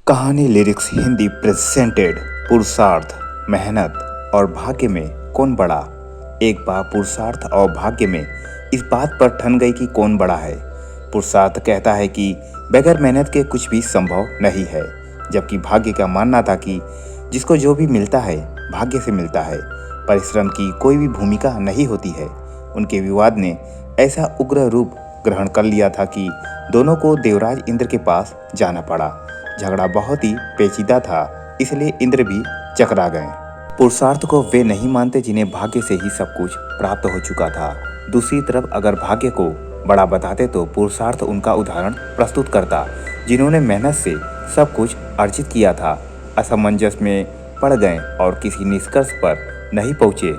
कहानी lyrics Hindi presented. पुरुषार्थ, मेहनत और भाग्य में कौन बड़ा। एक बार पुरुषार्थ और भाग्य में इस बात पर ठन गई कि कौन बड़ा है। पुरुषार्थ कहता है कि बगैर मेहनत के कुछ भी संभव नहीं है, जबकि भाग्य का मानना था कि जिसको जो भी मिलता है भाग्य से मिलता है, परिश्रम की कोई भी भूमिका नहीं होती है। उनके विवाद ने ऐसा उग्र रूप ग्रहण कर लिया था कि दोनों को देवराज इंद्र के पास जाना पड़ा। झगड़ा बहुत ही पेचीदा था, इसलिए इंद्र भी चकरा गए। पुरुषार्थ को वे नहीं मानते जिन्हें भाग्य से ही सब कुछ प्राप्त हो चुका था। दूसरी तरफ अगर भाग्य को बड़ा बताते तो पुरुषार्थ उनका उदाहरण प्रस्तुत करता, जिन्होंने मेहनत से सब कुछ अर्जित किया था। असमंजस में पड़ गए और किसी निष्कर्ष पर नहीं पहुंचे।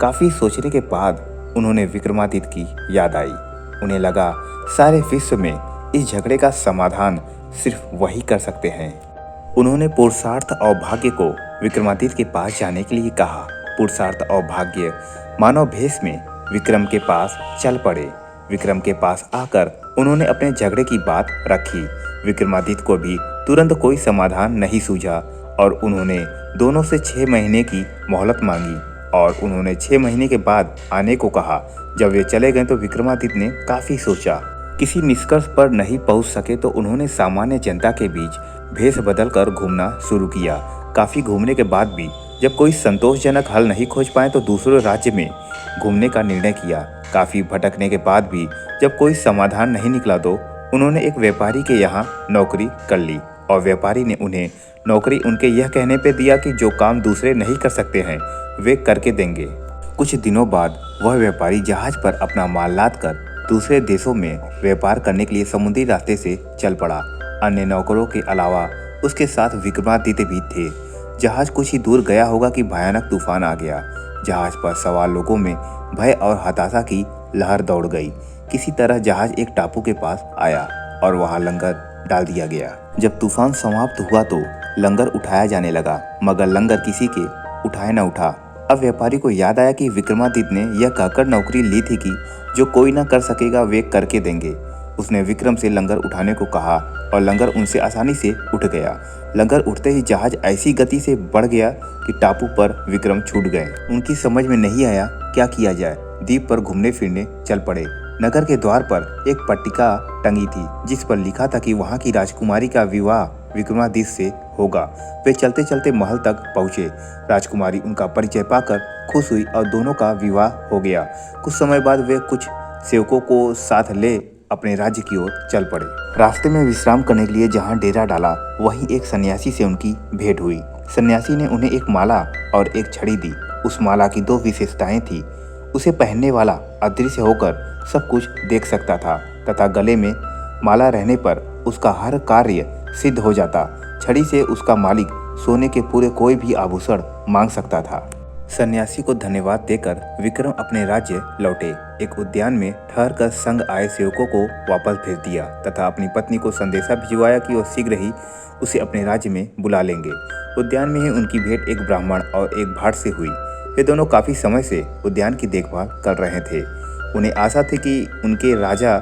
काफी सोचने के बाद उन्होंने विक्रमादित्य की याद आई। उन्हें लगा सारे विश्व में इस झगड़े का समाधान सिर्फ वही कर सकते हैं। उन्होंने पुरुषार्थ और भाग्य को विक्रमादित्य के पास जाने के लिए कहा। पुरुषार्थ और भाग्य मानव भेष में विक्रम के पास चल पड़े। विक्रम के पास आकर उन्होंने अपने झगड़े की बात रखी। विक्रमादित्य को भी तुरंत कोई समाधान नहीं सूझा और उन्होंने दोनों से 6 महीने की मोहलत मांगी और उन्होंने 6 महीने के बाद आने को कहा। जब वे चले गए तो विक्रमादित्य ने काफी सोचा। किसी निष्कर्ष पर नहीं पहुंच सके तो उन्होंने सामान्य जनता के बीच भेष बदलकर घूमना शुरू किया। काफी घूमने के बाद भी जब कोई संतोषजनक हल नहीं खोज पाए तो दूसरे राज्य में घूमने का निर्णय किया। काफी भटकने के बाद भी जब कोई समाधान नहीं निकला तो उन्होंने एक व्यापारी के यहाँ नौकरी कर ली और व्यापारी ने उन्हें नौकरी उनके यह कहने पे दिया कि जो काम दूसरे नहीं कर सकते हैं वे करके देंगे। कुछ दिनों बाद वह व्यापारी जहाज पर अपना माल लाद कर दूसरे देशों में व्यापार करने के लिए समुद्री रास्ते से चल पड़ा। अन्य नौकरों के अलावा उसके साथ विक्रमादित्य भी थे। जहाज कुछ ही दूर गया होगा कि भयानक तूफान आ गया। जहाज पर सवार लोगों में भय और हताशा की लहर दौड़ गई। किसी तरह जहाज एक टापू के पास आया और वहां लंगर डाल दिया गया। जब तूफान समाप्त हुआ तो लंगर उठाया जाने लगा, मगर लंगर किसी के उठाए न उठा। अब व्यापारी को याद आया कि विक्रमादित्य ने यह कहकर नौकरी ली थी कि जो कोई ना कर सकेगा वे करके देंगे। उसने विक्रम से लंगर उठाने को कहा और लंगर उनसे आसानी से उठ गया। लंगर उठते ही जहाज ऐसी गति से बढ़ गया कि टापू पर विक्रम छूट गए। उनकी समझ में नहीं आया क्या किया जाए। द्वीप पर घूमने फिरने चल पड़े। नगर के द्वार पर एक पट्टिका टंगी थी जिस पर लिखा था कि वहां की राजकुमारी का विवाह विक्रमादित्य से होगा। वे चलते चलते महल तक पहुंचे। राजकुमारी उनका परिचय पाकर खुश हुई और दोनों का विवाह हो गया। कुछ समय बाद वे कुछ सेवकों को साथ ले अपने राज्य की ओर चल पड़े। रास्ते में विश्राम करने के लिए जहां डेरा डाला वहीं एक सन्यासी से उनकी भेंट हुई। सन्यासी ने उन्हें एक माला और एक छड़ी दी। उस माला की 2 विशेषताएं थी। उसे पहनने वाला अदृश्य होकर सब कुछ देख सकता था तथा गले में माला रहने पर उसका हर कार्य सिद्ध हो जाता। छड़ी से उसका मालिक सोने के पूरे कोई भी आभूषण मांग सकता था। सन्यासी को धन्यवाद देकर विक्रम अपने राज्य लौटे। एक उद्यान में ठहरकर संग आए सेवकों को वापस भेज दिया तथा अपनी पत्नी को संदेशा भिजवाया कि वह शीघ्र ही उसे अपने राज्य में बुला लेंगे। उद्यान में ही उनकी भेंट एक ब्राह्मण और एक भाट से हुई। वे दोनों काफी समय से उद्यान की देखभाल कर रहे थे। उन्हें आशा थी कि उनके राजा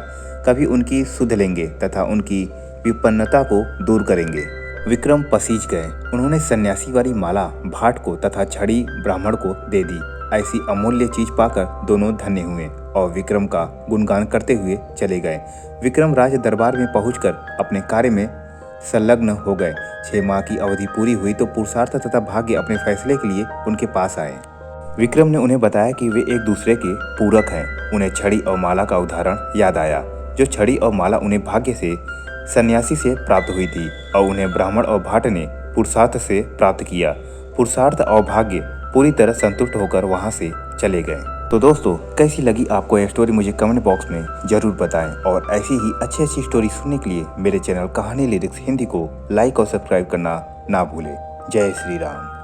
कभी उनकी सुध लेंगे तथा उनकी विपन्नता को दूर करेंगे। विक्रम पसीज गए। उन्होंने सन्यासी वाली माला भाट को तथा छड़ी ब्राह्मण को दे दी। ऐसी अमूल्य चीज पाकर दोनों धन्य हुए और विक्रम का गुणगान करते हुए चले गए। विक्रम राज दरबार में पहुंचकर अपने कार्य में संलग्न हो गए। 6 माह की अवधि पूरी हुई तो पुरुषार्थ तथा भाग्य अपने फैसले के लिए उनके पास आए। विक्रम ने उन्हें बताया कि वे एक दूसरे के पूरक हैं। उन्हें छड़ी और माला का उदाहरण याद आया। जो छड़ी और माला उन्हें भाग्य से सन्यासी से प्राप्त हुई थी और उन्हें ब्राह्मण और भाट ने पुरुषार्थ से प्राप्त किया। पुरुषार्थ और भाग्य पूरी तरह संतुष्ट होकर वहां से चले गए। तो दोस्तों, कैसी लगी आपको यह स्टोरी मुझे कमेंट बॉक्स में जरूर बताएं और ऐसी ही अच्छी स्टोरी सुनने के लिए मेरे चैनल कहानी लिरिक्स हिंदी को लाइक और सब्सक्राइब करना ना भूलें। जय श्री राम।